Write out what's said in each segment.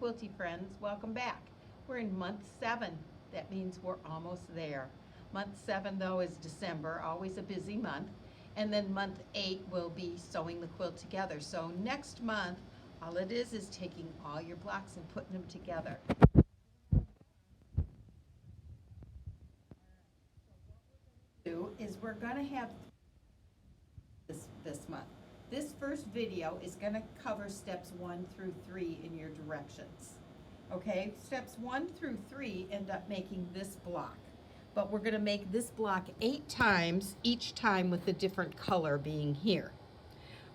Quilty friends, welcome back. We're in month 7. That means we're almost there. Month 7 though is December, always a busy month. And then month 8 will be sewing the quilt together. So next month, all it is taking all your blocks and putting them together. Is we're going to have this month. This first video is going to cover steps 1 through 3 in your directions. Okay, steps 1 through 3 end up making this block. But we're going to make this block 8 times, each time with a different color being here.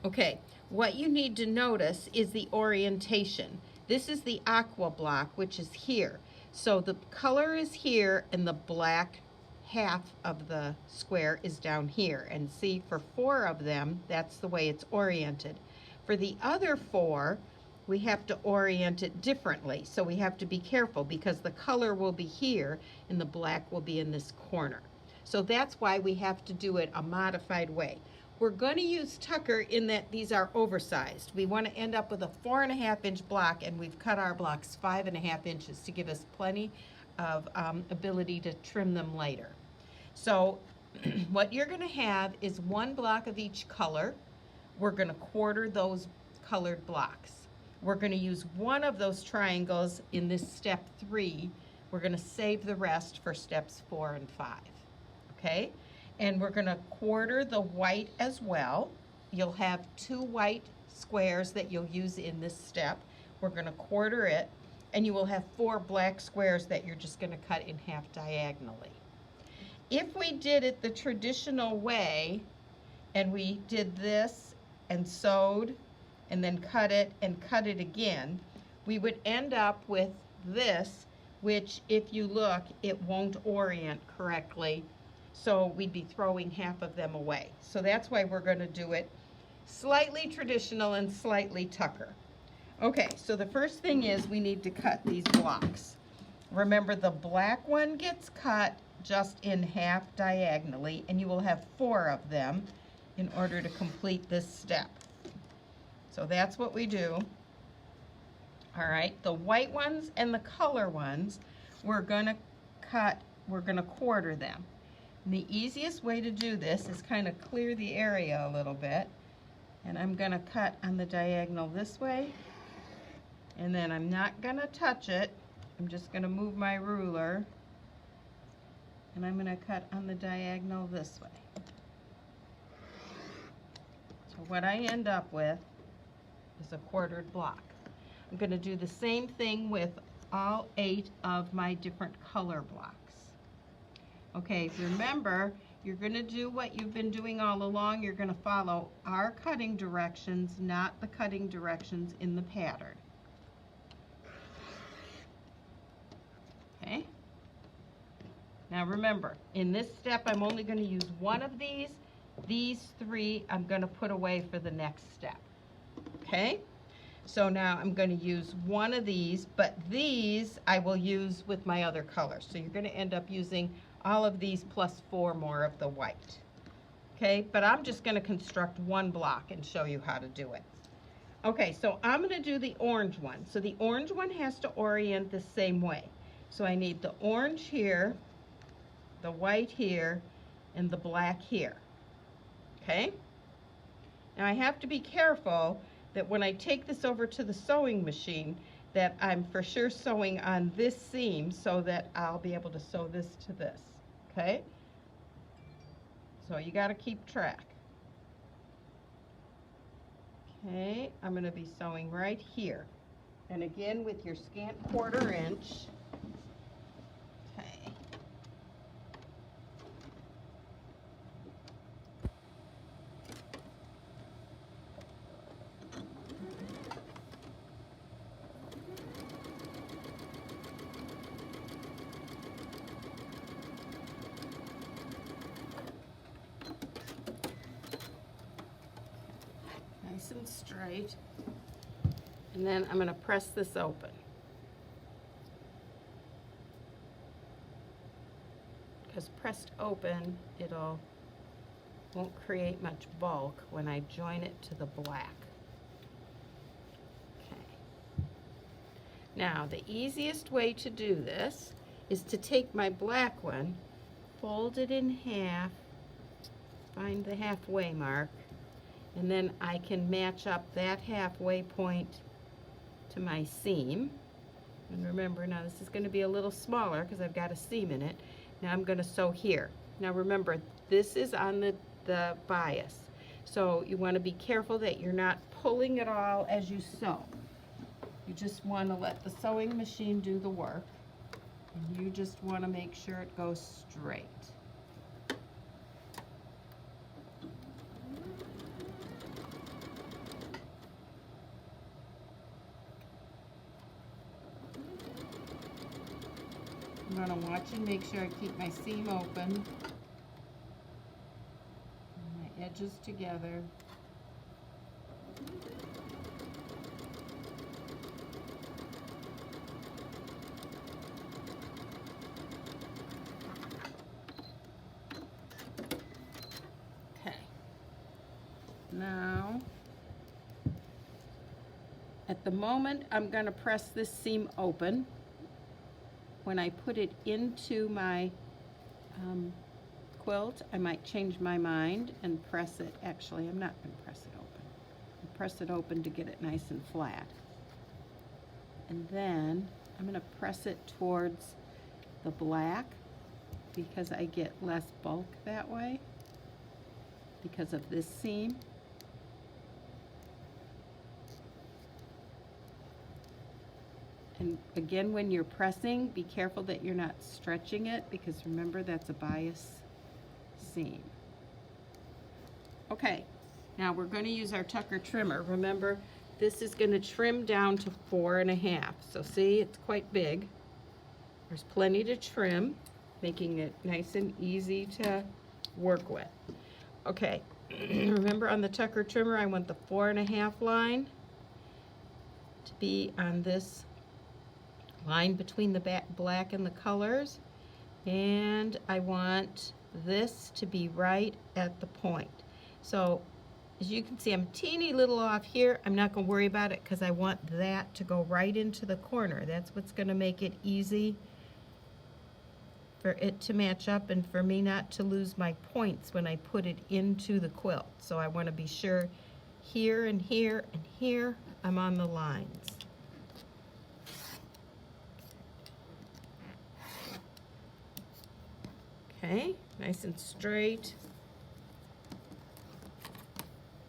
Okay, what you need to notice is the orientation. This is the aqua block, which is here. So the color is here and the black half of the square is down here. And see, for 4 of them, that's the way it's oriented. For the other 4, we have to orient it differently. So we have to be careful because the color will be here and the black will be in this corner. So that's why we have to do it a modified way. We're going to use Tucker in that these are oversized. We want to end up with a 4.5-inch block, and we've cut our blocks 5.5 inches to give us plenty of ability to trim them later. So what you're going to have is 1 block of each color. We're going to quarter those colored blocks. We're going to use 1 of those triangles in this step 3. We're going to save the rest for steps 4 and 5. Okay? And we're going to quarter the white as well. You'll have 2 white squares that you'll use in this step. We're going to quarter it, and you will have 4 black squares that you're just going to cut in half diagonally. If we did it the traditional way, and we did this and sewed and then cut it and cut it again, we would end up with this, which if you look, it won't orient correctly. So we'd be throwing half of them away. So that's why we're going to do it slightly traditional and slightly Tucker. Okay, so the first thing is we need to cut these blocks. Remember, the black one gets cut just in half diagonally, and you will have 4 of them in order to complete this step. So that's what we do. All right, the white ones and the color ones, we're going to quarter them. And the easiest way to do this is kind of clear the area a little bit. And I'm going to cut on the diagonal this way. And then I'm not going to touch it. I'm just going to move my ruler. And I'm going to cut on the diagonal this way. So what I end up with is a quartered block. I'm going to do the same thing with all 8 of my different color blocks. Okay, remember, you're going to do what you've been doing all along. You're going to follow our cutting directions, not the cutting directions in the pattern. Okay? Now remember, in this step, I'm only going to use 1 of these. These 3 I'm going to put away for the next step. Okay? So now I'm going to use 1 of these, but these I will use with my other colors. So you're going to end up using all of these plus 4 more of the white. Okay, but I'm just going to construct 1 block and show you how to do it. Okay, so I'm going to do the orange one. So the orange one has to orient the same way. So I need the orange here, the white here, and the black here. Okay? Now I have to be careful that when I take this over to the sewing machine, that I'm for sure sewing on this seam so that I'll be able to sew this to this. Okay? So you got to keep track. Okay, I'm going to be sewing right here. And again with your scant 1/4 inch. Okay. Nice and straight. And then I'm going to press this open. Because pressed open, won't create much bulk when I join it to the black. Okay. Now, the easiest way to do this is to take my black one, fold it in half, find the halfway mark, and then I can match up that halfway point to my seam. And remember, now this is going to be a little smaller because I've got a seam in it. Now I'm going to sew here. Now remember, this is on the bias. So you want to be careful that you're not pulling it all as you sew. You just want to let the sewing machine do the work. And you just want to make sure it goes straight. I'm going to watch and make sure I keep my seam open, and my edges together. Okay. Now, at the moment, I'm going to press this seam open. When I put it into my quilt, I might change my mind and press it. Actually, I'm not going to press it open. I'll press it open to get it nice and flat. And then I'm going to press it towards the black because I get less bulk that way because of this seam. And again, when you're pressing, be careful that you're not stretching it because remember, that's a bias seam. Okay, now we're going to use our Tucker trimmer. Remember, this is going to trim down to 4.5. So see, it's quite big. There's plenty to trim, making it nice and easy to work with. Okay, remember on the Tucker trimmer, I want the 4.5 line to be on this line between the black and the colors, and I want this to be right at the point. So as you can see, I'm teeny little off here. I'm not going to worry about it because I want that to go right into the corner. That's what's going to make it easy for it to match up and for me not to lose my points when I put it into the quilt. So I want to be sure here and here and here I'm on the lines. Okay, nice and straight.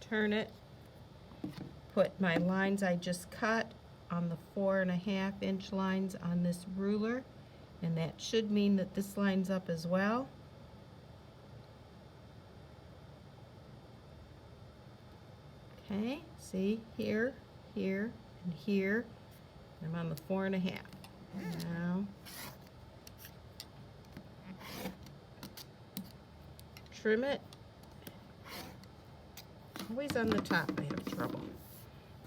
Turn it. Put my lines I just cut on the 4.5 inch lines on this ruler, and that should mean that this lines up as well. Okay, see here, here, and here. I'm on the 4.5. Now trim it. Always on the top I have trouble.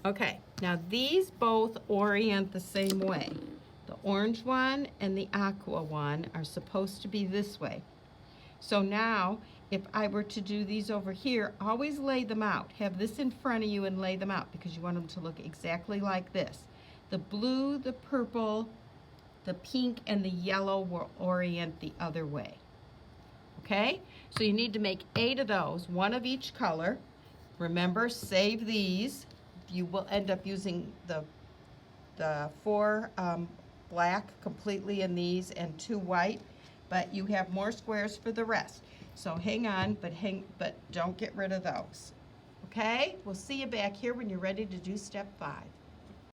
Okay, now these both orient the same way. The orange one and the aqua one are supposed to be this way. So now, if I were to do these over here, always lay them out. Have this in front of you and lay them out because you want them to look exactly like this. The blue, the purple, the pink, and the yellow will orient the other way. Okay, so you need to make 8 of those, 1 of each color. Remember, save these. You will end up using the 4 black completely in these and 2 white, but you have more squares for the rest. So hang on, but don't get rid of those. Okay, we'll see you back here when you're ready to do step 5.